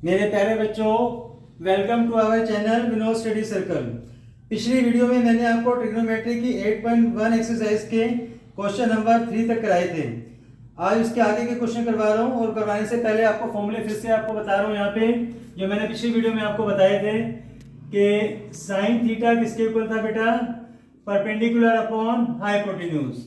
मेरे प्यारे बच्चों, welcome to our channel Vinod study circle. पिछली वीडियो में मैंने आपको ट्रिग्नोमेट्री की 8.1 एक्सरसाइज के क्वेश्चन नंबर 3 तक कराए थे। आज उसके आगे के क्वेश्चन करवा रहा हूँ और करवाने से पहले आपको फॉर्मूले फिर से आपको बता रहा हूँ यहाँ पे, जो मैंने पिछली वीडियो में आपको बताए थे कि साइन थीटा किसके इक्वल था बेटा, परपेंडिकुलर अपॉन हाइपोटेन्यूज,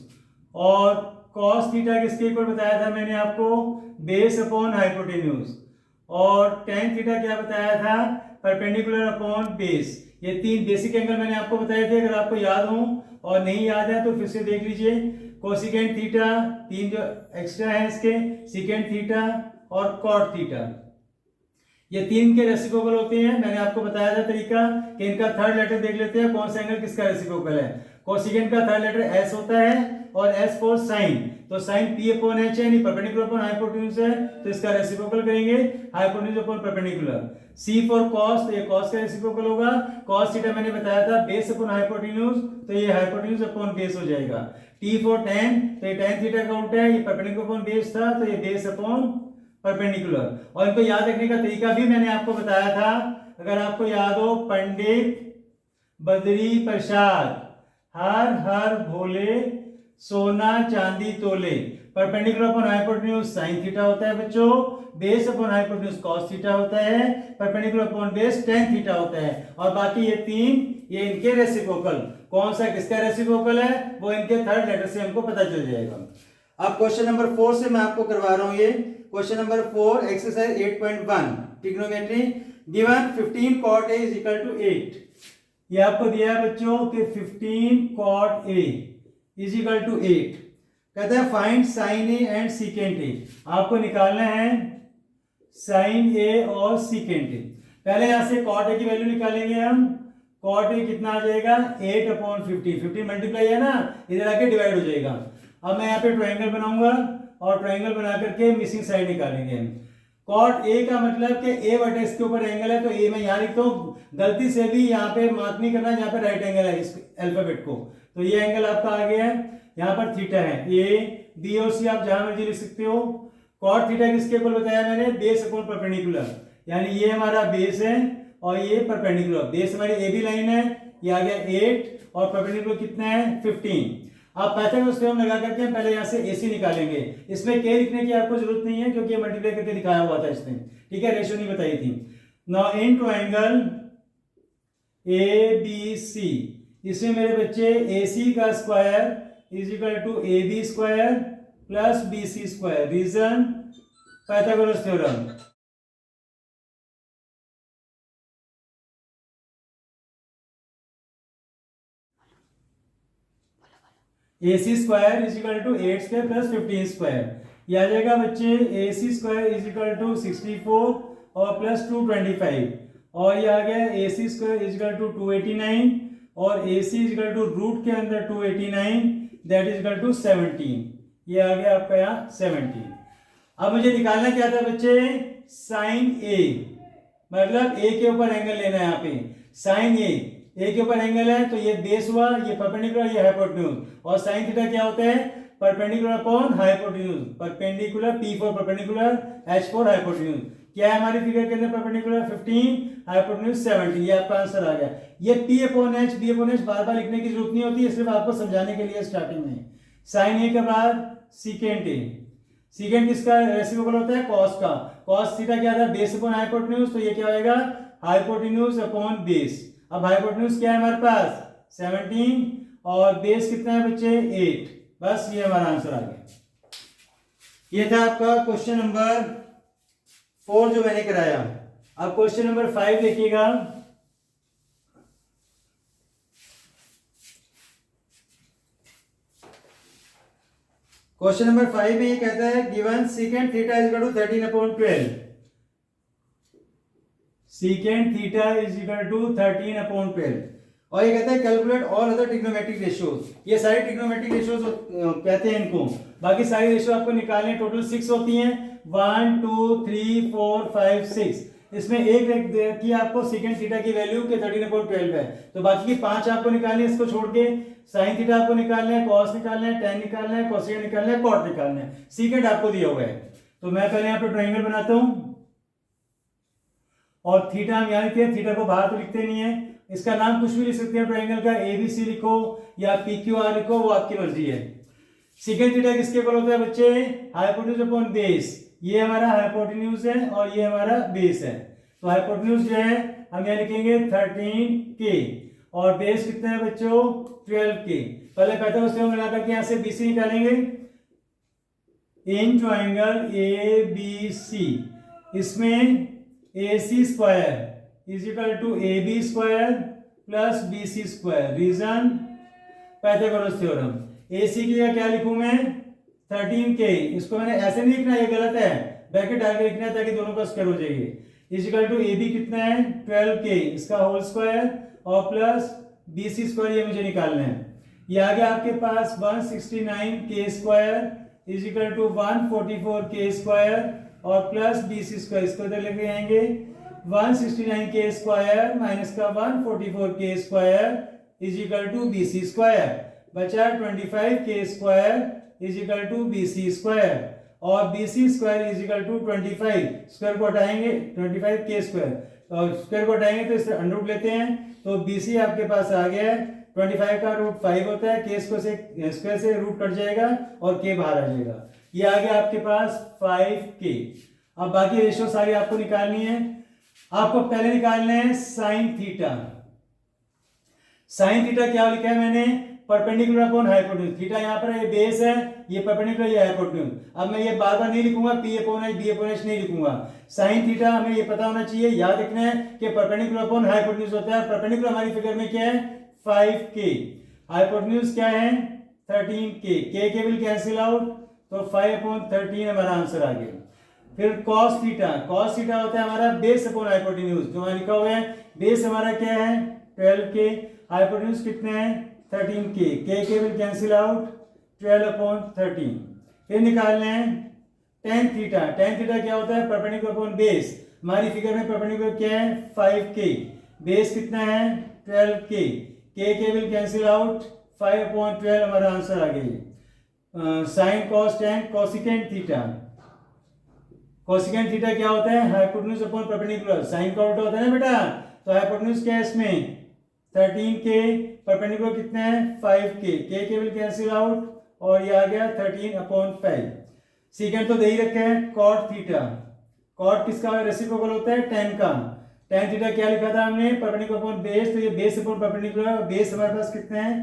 और कॉस थीटा किसके इक्वल बताया था मैंने आपको, बेस अपॉन हाइपोटेन्यूज, और टेन थीटा क्या बताया था, परपेंडिकुलर अपॉन बेस। ये तीन बेसिक एंगल मैंने आपको बताए थे। अगर आपको याद हो और नहीं याद है तो फिर से देख लीजिए। कोसिकेंट थीटा, तीन जो एक्स्ट्रा है इसके, सिकेंट थीटा और कॉट थीटा, ये तीन के रेसिप्रोकल होते हैं। मैंने आपको बताया था तरीका कि इनका थर्ड लेटर देख लेते हैं कौन सा एंगल किसका रेसिप्रोकल है। कोसिकेंट का थर्ड लेटर एस होता है और एस फॉर साइन, तो साइन पी अपॉन एच है, नहीं परपेंडिकुलर अपॉन हाइपोटेन्यूज है तो इसका रेसिप्रोकल करेंगे hypotenuse upon perpendicular. C for cos, तो ये कॉस का रेसिप्रोकल होगा। कॉस थीटा मैंने बताया था बेस अपॉन हाइपोटेन्यूज, तो ये हाइपोटेन्यूज अपॉन बेस हो जाएगा। टी फॉर टेन, तो ये टेन थीटा का उल्टा है, ये परपेंडिकुलर अपॉन बेस था तो ये बेस अपॉन परपेंडिकुलर। और इनको याद रखने का तरीका भी मैंने आपको बताया था। अगर आपको याद हो, पंडित बद्री प्रसाद हर हर भोले सोना चांदी तोले, perpendicular upon hypotenuse sine theta होता है बच्चों, base upon hypotenuse cos theta होता है, perpendicular upon base tan theta होता है। और बाकी ये तीन, ये इनके रेसिप्रोकल, कौन सा किसका रेसिप्रोकल है वो इनके थर्ड लेटर से हमको पता चल जाएगा। अब क्वेश्चन नंबर 4 से मैं आपको करवा रहा हूं। ये question number 4 exercise 8.1 trigonometry. Given 15 cot a is equal to 8। ये आपको दिया है बच्चों कि 15 cot a is equal to 8। कहता है find sign A and secant A. आपको निकालना है साइन ए और सीकेंट ए। पहले यहां से cot a की वैल्यू निकालेंगे हम। cot a कितना आ जाएगा, 8 अपॉन 15, 15 मल्टीप्लाई है ना, इधर आके डिवाइड हो जाएगा। अब मैं यहाँ पे ट्रायंगल बनाऊंगा और ट्रायंगल बना करके मिसिंग साइड निकालेंगे। कॉट ए का मतलब कि ए वर्टेक्स इसके ऊपर एंगल है, तो ए मैं यहाँ लिखता हूँ। गलती से भी यहाँ पे मार्क नहीं करना जहाँ पे राइट एंगल है इस अल्फाबेट को। तो ये एंगल आपका आ गया है, यहाँ पर थीटा है। ए बी और सी आप जहां मर्जी लिख सकते हो। कॉट थीटा किसके ऊपर बताया मैंने, बेस अपॉन परपेंडिकुलर, यानी ये हमारा बेस है और ये परपेंडिकुलर। बेस हमारी ए बी लाइन है, ये आ गया 8 और परपेंडिकुलर कितना है 15। आप पाइथागोरस थ्योरम लगा करके हम पहले यहाँ से AC निकालेंगे। इसमें के लिखने की आपको जरूरत नहीं है क्योंकि ये मल्टीप्लाई करके दिखाया हुआ था इसने, ठीक है, रेशियो नहीं बताई थी। नाउ इन ट्रायंगल ABC, इसमें मेरे बच्चे AC का square is equal to AB square plus BC square. Reason Pythagoras theorem. AC square is equal to 8 square plus 15 square. ये आ जाएगा बच्चे AC square is equal to 64 और प्लस 225, और ये आ गया AC square is equal to 289 और AC is equal to root के अंदर 289 दैट इज इक्वल टू 17। ये आ गया आपका यहाँ 17। अब मुझे निकालना क्या था बच्चे, साइन A, मतलब A के ऊपर एंगल लेना है यहाँ पे। साइन ए के ऊपर एंगल है तो ये बेस हुआ, ये परपेंडिकुलर, ये हाइपोटेन्यूज। और साइन थीटा क्या होता है, perpendicular upon hypotenuse. Perpendicular, P for perpendicular, H for hypotenuse. क्या है हमारी फिगर के अंदर, परपेंडिकुलर 15, हाइपोटेन्यूज 17। ये आपका आंसर आ गया। ये P upon H, B upon H बार बार लिखने की जरूरत नहीं होती है, सिर्फ आपको समझाने के लिए स्टार्टिंग में। साइन ए के बाद सीकेंट ए। सीकेंट किसका रेसिप्रोकल होता है, कॉस का। कॉस थीटा क्या था, बेस अपॉन हाइपोटेन्यूज, तो ये क्या होगा, हाइपोटेन्यूज अपॉन बेस। अब हाइपोटेन्यूज क्या है हमारे पास 17 और बेस कितना है बच्चे 8। बस ये हमारा आंसर आ गया। ये था आपका क्वेश्चन नंबर 4 जो मैंने कराया। अब क्वेश्चन नंबर 5 देखिएगा। क्वेश्चन नंबर 5 में ये कहता है given secant theta is equal to 13/12। Secant theta is equal to 13/12 और ये कहता है calculate all other trigonometric ratios. ये सारे ट्रिग्नोमेट्रिक रेशियोज कहते हैं इनको। बाकी सारी रेशियो आपको निकालने, टोटल 6 होती हैं, 1 2 3 4 5 6। इसमें एक की आपको सीकेंट थीटा की वैल्यू के 13/12 है, तो बाकी की 5 आपको निकालनी है। इसको छोड़ के साइन थीटा आपको निकालना है, कॉस निकालना है, टेन निकालना है, कोसेक निकालना है, कॉट निकालना है। सीकेंट आपको दिया हुआ है। तो मैं पहले यहाँ पे ट्रायंगल बनाता हूं। और थीटा हम यहाँ लिखते हैं, थीटा को बाहर तो लिखते नहीं है, इसका नाम कुछ भी लिख सकते हैं ट्रायंगल का, ABC लिखो या PQR लिखो, वो आपकी मर्जी है। सेकंड थीटा किसके इक्वल होता है बच्चे? Hypotenuse upon base. ये हमारा हाइपोटेन्यूज है और ये हमारा बेस है। तो हाइपोटेन्यूज जो है हम यहाँ लिखेंगे 13K और बेस कितना है बच्चों? 12K। पहले पाइथागोरस लगा करके यहाँ से BC निकालेंगे। इन ट्रायंगल ABC, इसमें AC square is equal to AB square plus BC square. Reason Pythagoras theorem. AC की जगह क्या लिखूं मैं? 13K। इसको मैंने ऐसे नहीं लिखना, ये गलत है, ब्रैकेट डाल के लिखना है ताकि दोनों का स्क्वायर हो जाएगी। इज इक्वल टू AB कितना है? 12K, इसका होल स्क्वायर और प्लस BC स्क्वायर, ये मुझे निकालना है। ये आ गया आपके पास 169K square is equal to 144K square और प्लस BC स्क्वायर। इसको इधर लेके आएंगे, 169K स्क्वायर माइनस का 144K square is equal to BC square. बचा 25K square is equal to BC square और BC square is equal to 25। Square को हटाएंगे 25K स्क्वायर और स्क्वायर को हटाएंगे तो इससे अंडर रूट लेते हैं, तो BC आपके पास आ गया है। 25 का रूट 5 होता है, K स्क्वायर से रूट कट जाएगा और K बाहर आ जाएगा। ये आ गया आपके पास 5K। अब बाकी रेशियो सारी आपको निकालनी है। आपको पहले निकालना है साइन थीटा। साइन थीटा क्या लिखा है मैंने? Perpendicular upon hypotenuse. थीटा यहाँ पर ये बेस है, ये परपेंडिकुलर, ये हाइपोटेन्यूज। अब मैं ये बार बार नहीं लिखूंगा, P upon H B upon H नहीं लिखूंगा। साइन थीटा हमें ये पता होना चाहिए, याद रखना है कि परपेंडिकुलर अपॉन हाइपोटेन्यूज होता है। परपेंडिकुलर हमारी फिगर में क्या है? 5K। हाइपोटेन्यूज क्या है? 13K। K will cancel out, तो 5/13 हमारा आंसर आ गया। फिर कॉस थीटा। कॉस थीटा होता है हमारा बेस अपॉन हाइपोटेन्यूज, जो वहां लिखा हुआ है। बेस हमारा क्या है? 12K। हाइपोटेन्यूज कितने हैं? 13K। K will cancel out, 12/13। फिर निकालना है टेन थीटा। टेन थीटा क्या होता है? Perpendicular upon base. हमारी फिगर में परपेंडिकुलर क्या है? 5K। बेस कितना है? 12K। K will cancel out, 5/12 हमारा आंसर आ गया। Sine cos tan. Cosecant theta. Cosecant theta क्या होता है? Hypotenuse upon perpendicular. साइन का उल्टा होता है ना बेटा, तो हाइपोटेन्यूज क्या है इसमें? 13K। परपेंडिकुलर कितने हैं? 5K। K will cancel out और ये आ गया 13/5। सीकेंट तो दे ही रखे हैं। Cot theta. कॉट किसका रेसिप्रोकल होता है? टेन का। टेन थीटा क्या लिखा था हमने? परपेंडिकुलर अपॉन बेस, तो ये बेस अपॉन परपेंडिकुलर। बेस हमारे पास कितने हैं?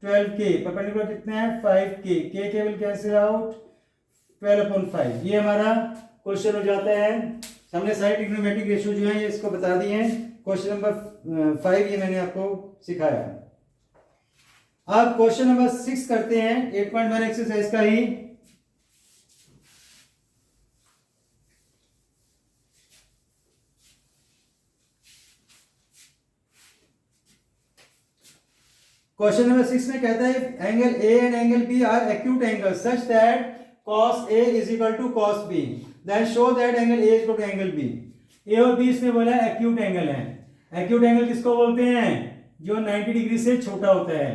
12K। परपेंडिकुलर कितने हैं? 5K। K will cancel out, 12/5। ये हमारा क्वेश्चन हो जाता है। हमने सारे ट्रिग्नोमेट्रिक रेशियो जो है ये इसको बता दिए हैं। क्वेश्चन नंबर 5 ये मैंने आपको सिखाया। अब क्वेश्चन नंबर 6 करते हैं 8.1 एक्सरसाइज का ही। क्वेश्चन नंबर 6 में कहता है angle A and angle B are acute angle such that cos A is equal to cos B, then show that angle A is equal to angle B। A और B इसमें बोला है acute angle है। Acute angle किसको बोलते हैं? जो 90 degree से छोटा होता है।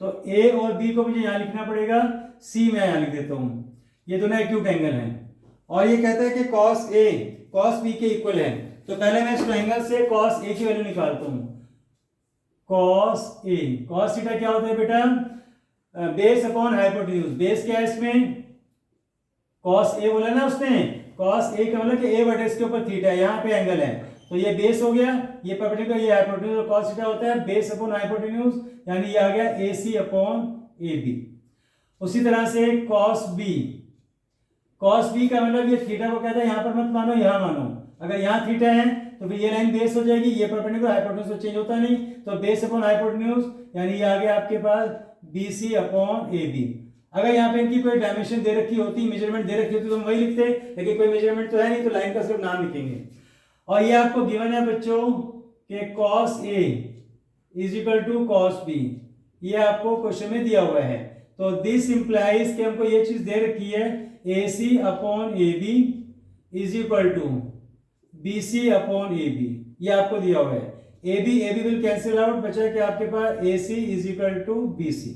तो A और B को मुझे यहाँ लिखना पड़ेगा, C मैं यहाँ लिख देता हूँ। ये दोनों एक्यूट एंगल हैं और ये कहता है कि cos A cos B के इक्वल है। तो पहले मैं इस ट्रायंगल से cos A की वैल्यू निकालता हूँ। cos A। cos थीटा क्या होता है बेटा? Base upon hypotenuse. बेस क्या है इसमें? cos A बोला ना उसने। cos A का मतलब कि A बटे इसके ऊपर थीटा है, यहाँ पे एंगल है, तो ये बेस हो गया, ये परपेंडिकुलर, ये हाइपोटेन्यूज। cos थीटा होता है बेस अपॉन हाइपोटेन्यूज, यानी ये आ गया AC अपॉन AB। उसी तरह से cos B। cos B का मतलब ये थीटा को कहता है यहाँ पर मत मानो, यहाँ मानो। अगर यहाँ थीटा है तो फिर ये लाइन बेस हो जाएगी, ये परपेंडिकुलर, हाइपोटेन्यूज तो चेंज होता नहीं, तो बेस अपॉन हाइपोटेन्यूज, यानी ये आ गया आपके पास BC अपॉन AB। अगर यहाँ पे इनकी कोई डायमेंशन दे रखी होती, मेजरमेंट दे रखी होती तो हम वही लिखते, लेकिन कोई मेजरमेंट तो है नहीं, तो लाइन का सिर्फ नाम लिखेंगे। और ये आपको गिवन है बच्चों कि cos A is equal to cos B, ये आपको क्वेश्चन में दिया हुआ है। तो दिस इंप्लाइज कि हमको ये चीज दे रखी है AC upon AB is equal to BC upon AB, ये आपको दिया हुआ है। AB विल कैंसिल आउट, बचा कि आपके पास AC is equal to BC।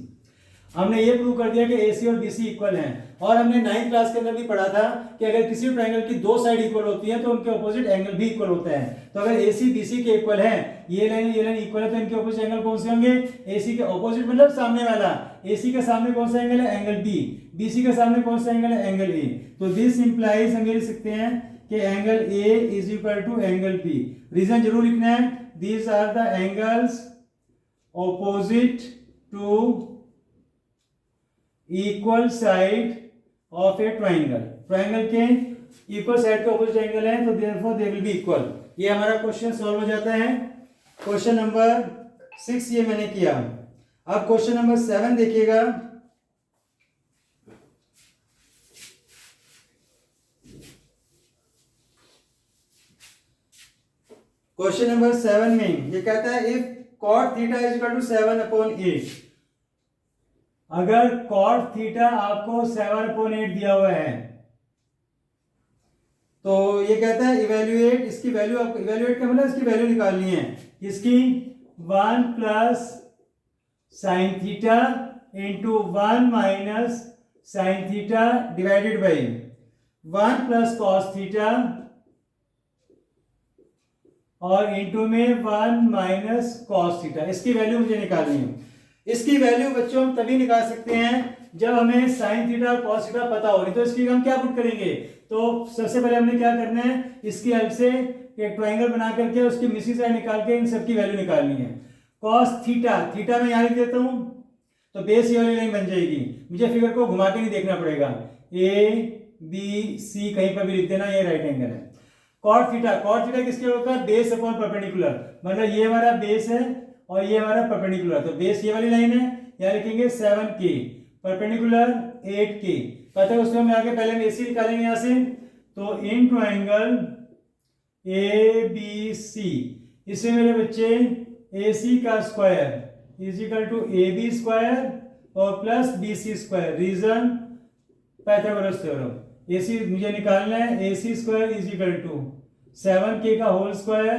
हमने ये प्रूव कर दिया कि AC और BC इक्वल हैं। और हमने 9th क्लास के अंदर भी पढ़ा था कि अगर किसी ट्रायंगल की दो साइड इक्वल होती हैं तो उनके ऑपोजिट एंगल भी इक्वल होते हैं। तो अगर AC BC के इक्वल है, ये लाइन इक्वल है, तो इनके ऑपोजिट एंगल कौन से होंगे? AC के ऑपोजिट मतलब सामने वाला। AC के सामने कौन सा एंगल है? Angle B। BC के सामने कौन सा एंगल है? Angle A। तो दिस इंप्लाइज हम ये लिख सकते हैं कि angle A is equal to angle B। Reason जरूर लिखना है, these are the angles opposite to equal side of a triangle। Triangle के इक्वल साइड के ऑपोजिट एंगल है, तो therefore they will be equal। ये हमारा क्वेश्चन सॉल्व हो जाता है। क्वेश्चन नंबर 6 ये मैंने किया। अब क्वेश्चन नंबर 7 देखिएगा। क्वेश्चन नंबर 7 में ये कहता है if cot theta is equal to 7/8। अगर cot थीटा आपको 7/8 दिया हुआ है तो ये कहता है इवेल्युएट, इसकी वैल्यू आपको इवेल्युएट का मतलब इसकी वैल्यू निकालनी है। इसकी 1 plus sine theta into 1 minus sine theta divided by 1 plus cos theta और इंटू में 1 माइनस कॉस थीटा। इसकी वैल्यू मुझे निकालनी है। इसकी वैल्यू बच्चों हम तभी निकाल सकते हैं जब हमें साइन थीटा और कॉस थीटा पता हो। नहीं तो इसकी हम क्या पुट करेंगे? तो सबसे पहले हमने क्या करना है, इसकी हेल्प से एक ट्रायंगल बना करके उसकी मिसिंग साइड निकाल के इन सबकी वैल्यू निकालनी है। कॉस थीटा, थीटा मैं यहाँ लिख देता हूँ तो बेस ये वाली लाइन बन जाएगी। मुझे फिगर को घुमा के नहीं देखना पड़ेगा। ABC कहीं पर भी लिख देना, ये राइट एंगल है। कॉट थीटा, कॉट थीटा किसके होता है? बेस अपॉन परपेंडिकुलर, मतलब ये हमारा बेस है और ये हमारा परपेंडिकुलर। तो बेस ये वाली लाइन है, यहाँ लिखेंगे 7K, परपेंडिकुलर 8K। पता है उसमें हम आगे पहले हम AC निकालेंगे यहाँ से। तो इन ट्रायंगल ABC, इसमें मेरे बच्चे AC का square is equal to AB square और plus BC square. Reason Pythagoras theorem. AC मुझे निकालना है, AC square is equal to 7K का होल स्क्वायर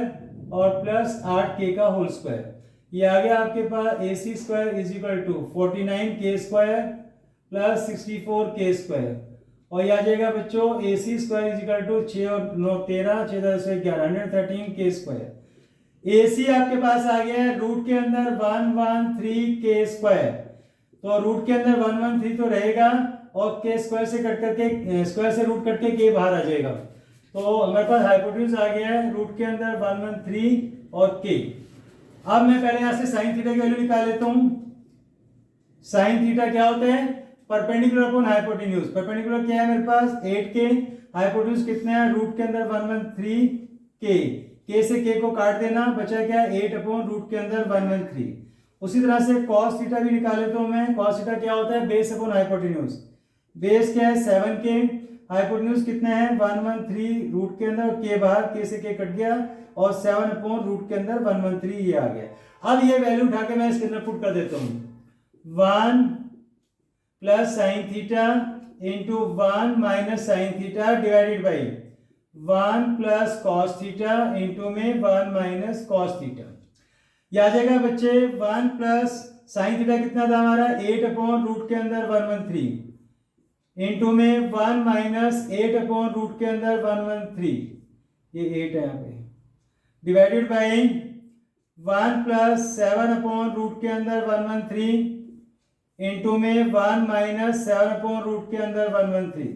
और प्लस 8K का होल स्क्वायर। ये आ गया आपके पास AC square is equal to 49K square plus 64K square. और ये आ जाएगा बच्चों AC square is equal to 6 और 9 13, 6 10 11 113K स्क्वायर। AC आपके पास आ गया है रूट के अंदर 113K स्क्वायर। तो रूट के अंदर 113 तो रहेगा और के स्क्वायर से कट करके, स्क्वायर से रूट कट के के बाहर आ जाएगा। तो हमारे पास हाइपोटेन्यूज आ गया है रूट के अंदर 113 और के। अब मैं पहले यहां से साइन थीटा की वैल्यू निकाल लेता हूं। साइन थीटा क्या होता है? Perpendicular upon hypotenuse. परपेंडिकुलर क्या है मेरे पास? 8K। हाइपोटेन्यूज कितना है? रूट के अंदर 113K। के से के को काट देना, बचा क्या? 8 अपॉन रूट के अंदर 113। उसी तरह से cos थीटा भी निकाल लेता हूं मैं। cos थीटा क्या होता है? Base upon hypotenuse. बेस क्या है? 7K। हाइपोटेन्यूज कितना है? 113 रूट के अंदर, के बाहर, के से के कट गया और 7 अपॉन रूट के अंदर 113 ये आ गया। अब ये वैल्यू उठा के मैं इसके अंदर पुट कर देता हूं। 1 plus sine theta into 1 minus sine theta divided by 1 plus cos theta into में 1 माइनस कॉस थीटा। ये आ जाएगा बच्चे 1 प्लस साइन थीटा कितना था हमारा? 8 अपॉन रूट के अंदर 113 इंटू में 1 माइनस 8 अपॉन रूट के अंदर 113, ये 8 है यहाँ पे, divided by 1 plus 7 upon root के अंदर 113 इंटू में 1 माइनस 7 अपॉन रूट के अंदर 113।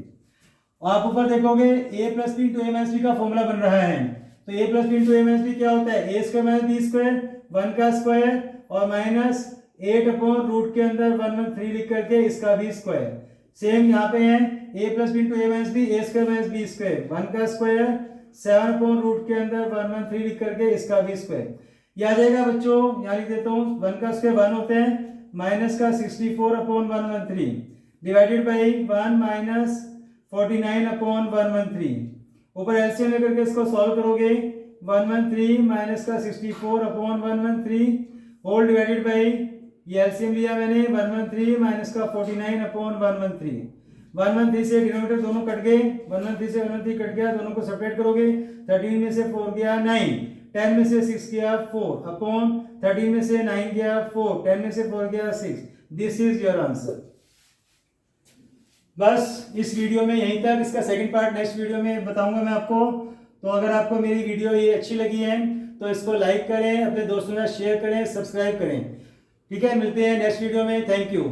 आप ऊपर देखोगे a plus B into A minus B का फॉर्मूला बन रहा है। तो a plus B into A minus B क्या होता है? A square minus B square, 1 का स्क्वायर और माइनस 8 अपॉन रूट के अंदर 113 लिख करके इसका भी स्क्वायर। सेम यहाँ पे है a plus B into A minus B, A square minus B square, 1 का स्क्वायर 7 अपॉन रूट के अंदर 113 लिख करके इसका भी स्क्वायर। ये आ जाएगा बच्चों, यहाँ लिख देता हूँ 1 का स्क्वायर 1 होते हैं, माइनस का 64 upon 113 divided by 1 minus 49 upon 113। ऊपर एलसीएम लेकर के इसको सॉल्व करोगे 113 माइनस का 64 अपॉन 113 होल डिवाइडेड बाई, ये एलसीएम लिया मैंने, 113 माइनस का 49 अपॉन 113। 113 से डिनोमिनेटर दोनों कट गए, 113 से 113 कट गया, दोनों को सेपरेट करोगे, 13 में से 4 गया 9, 10 में से 6 गया 4 अपॉन 13 में से 9 गया 4, 10 में से 4 गया 6, दिस इज योर आंसर। बस इस वीडियो में यहीं तक, इसका सेकंड पार्ट नेक्स्ट वीडियो में बताऊंगा मैं आपको। तो अगर आपको मेरी वीडियो ये अच्छी लगी है तो इसको लाइक करें, अपने दोस्तों के साथ शेयर करें, सब्सक्राइब करें। ठीक है, मिलते हैं नेक्स्ट वीडियो में। Thank you.